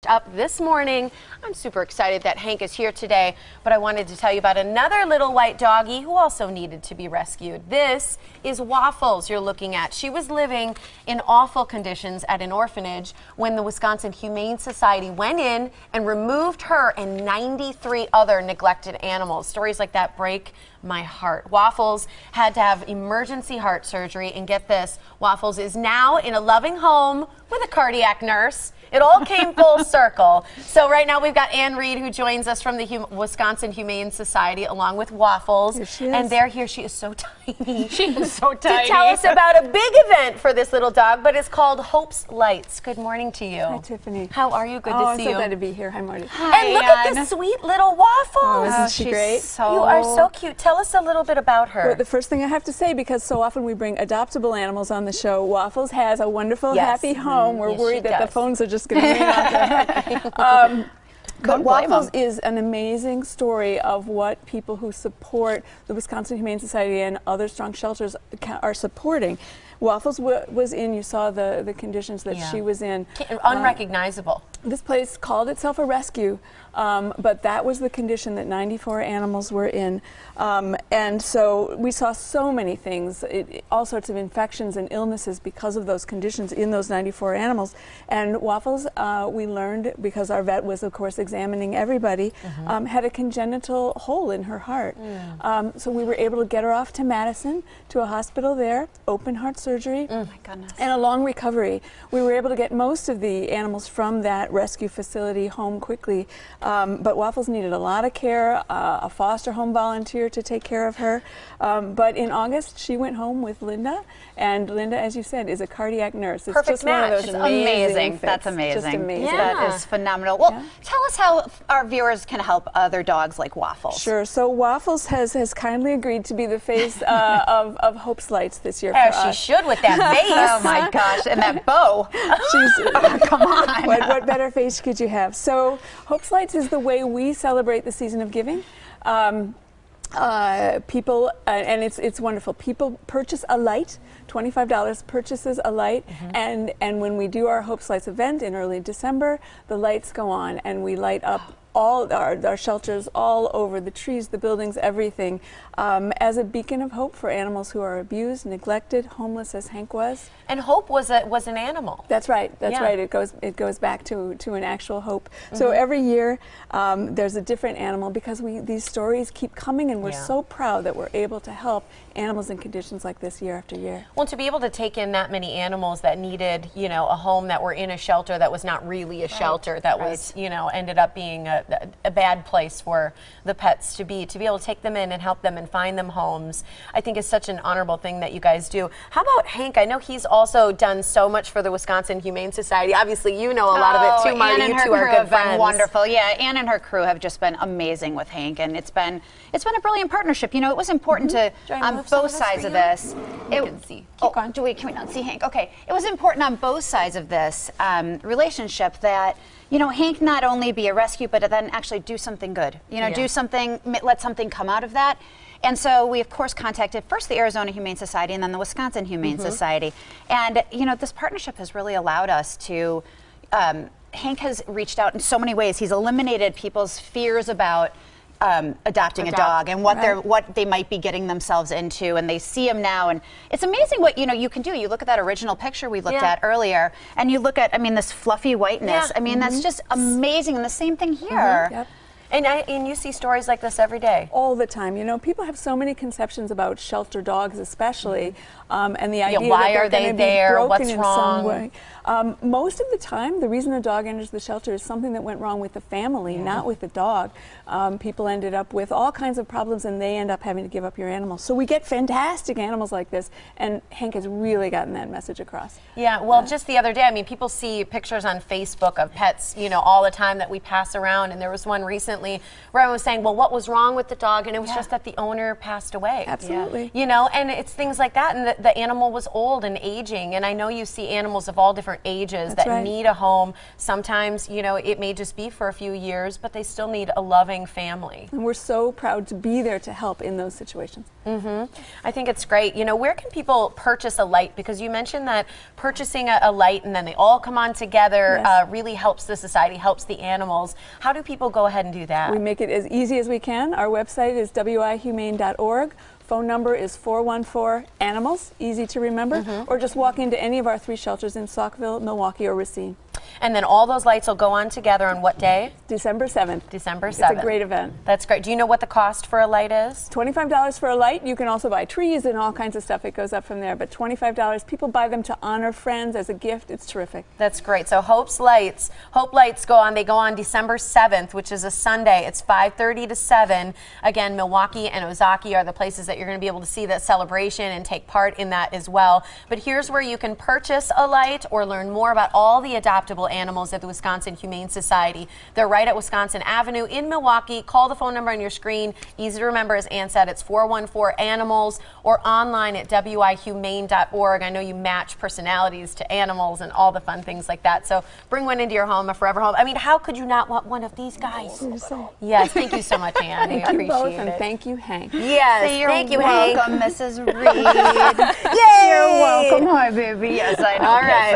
Up this morning. I'm super excited that Hank is here today, but I wanted to tell you about another little white doggie who also needed to be rescued. This is Waffles you're looking at. She was living in awful conditions at an orphanage when the Wisconsin Humane Society went in and removed her and 93 other neglected animals. Stories like that break my heart. Waffles had to have emergency heart surgery, and get this, Waffles is now in a loving home with a cardiac nurse. It all came full circle. So right now we've got Ann Reed, who joins us from the Wisconsin Humane Society, along with Waffles. Here she is. And they're here. She is so tiny. She is so tiny. To tell us about a big event for this little dog, but it's called Hope's Lights. Good morning to you. Hi, Tiffany. How are you? Good to see I'm you. so glad to be here. Hi, Marty. Hi, and look at this sweet little Waffles. Oh, isn't she great? You are so cute. Tell us a little bit about her. Well, the first thing I have to say, because so often we bring adoptable animals on the show, Waffles has a wonderful, happy home. We're worried that the phones are just going to ring off. But Waffles is an amazing story of what people who support the Wisconsin Humane Society and other strong shelters are supporting. Waffles was in, you saw the conditions that she was in. Unrecognizable. This place called itself a rescue, but that was the condition that 94 animals were in. And so we saw so many things, all sorts of infections and illnesses because of those conditions in those 94 animals. And Waffles, we learned, because our vet was, of course, examining everybody, had a congenital hole in her heart. So we were able to get her off to Madison, to a hospital there, open heart surgery, my goodness, and a long recovery. We were able to get most of the animals from that rescue facility home quickly, but Waffles needed a lot of care, a foster home volunteer to take care of her. But in August, she went home with Linda, and Linda, as you said, is a cardiac nurse. It's perfect just match. One of those amazing fits. That's amazing. Just amazing. That is phenomenal. Well, tell us how our viewers can help other dogs like Waffles. Sure. So Waffles has kindly agreed to be the face of Hope's Lights this year for us. She should, with that face. Oh my gosh, and that bow. Come on. What better face could you have? So Hope's Lights is the way we celebrate the season of giving. People, and it's wonderful, people purchase a light, $25 purchases a light, and when we do our Hope's Lights event in early December, the lights go on and we light up all our shelters all over, the trees, the buildings, everything, as a beacon of hope for animals who are abused, neglected, homeless, as Hank was. And Hope was an animal. That's right. That's right. It goes back to an actual hope. So every year there's a different animal, because these stories keep coming, and we're so proud that we're able to help animals in conditions like this year after year. Well, to be able to take in that many animals that needed, a home, that were in a shelter that was not really a shelter, that was, ended up being a bad place for the pets to be able to take them in and help them and find them homes, I think is such an honorable thing that you guys do. How about Hank? I know he's also done so much for the Wisconsin Humane Society. Obviously, you know a lot of it too, Marty. You two are good friends. Wonderful. Yeah, Ann and her crew have just been amazing with Hank, and it's been a brilliant partnership. It was important to on both sides of this. Can see. Can we not see Hank? Okay. It was important on both sides of this relationship that Hank not only be a rescue, but then actually do something good. Do something, let something come out of that. And so we, of course, contacted first the Arizona Humane Society and then the Wisconsin Humane Society. And, this partnership has really allowed us to, Hank has reached out in so many ways. He's eliminated people's fears about adopting a dog and what they might be getting themselves into, and they see him now, and it's amazing what you can do. You look at that original picture we looked at earlier, and you look at this fluffy whiteness. That's just amazing. And the same thing here. Yep. And you see stories like this every day. All the time. People have so many conceptions about shelter dogs, especially, and the idea why that are they they're there? broken What's in wrong? some way. Most of the time, the reason a dog enters the shelter is something that went wrong with the family, not with the dog. People ended up with all kinds of problems, and they end up having to give up your animal. So we get fantastic animals like this, and Hank has really gotten that message across. Yeah, well, just the other day, people see pictures on Facebook of pets, all the time that we pass around, and there was one recently where I was saying, well, what was wrong with the dog? And it was just that the owner passed away. Absolutely. And it's things like that, and the animal was old and aging, and I know you see animals of all different different ages That's that right. need a home. Sometimes, you know, it may just be for a few years, but they still need a loving family. And we're so proud to be there to help in those situations. I think it's great. You know, where can people purchase a light? Because you mentioned that purchasing a light and then they all come on together Yes. really helps the society, helps the animals. How do people go ahead and do that? We make it as easy as we can. Our website is wihumane.org. Phone number is 414-ANIMALS, easy to remember, or just walk into any of our 3 shelters in Saukville, Milwaukee, or Racine. And then all those lights will go on together on what day? December 7th. December 7th. It's a great event. That's great. Do you know what the cost for a light is? $25 for a light. You can also buy trees and all kinds of stuff. It goes up from there. But $25, people buy them to honor friends as a gift. It's terrific. That's great. So Hope Lights go on. They go on December 7th, which is a Sunday. It's 5:30 to 7. Again, Milwaukee and Ozaki are the places that you're going to be able to see that celebration and take part in that as well. But here's where you can purchase a light or learn more about all the adoptable animals at the Wisconsin Humane Society. They're right at Wisconsin Avenue in Milwaukee. Call the phone number on your screen. Easy to remember, as Ann said, it's 414-ANIMALS, or online at wihumane.org. I know you match personalities to animals and all the fun things like that. So bring one into your home, a forever home. I mean, how could you not want one of these guys? Yes, thank you so much, Ann. We Thank you both, appreciate and it. thank you, Hank. Yes, thank you, Hank. Welcome, Mrs. Reed. Yay! You're welcome. Hi, baby. Yes, I know. All right.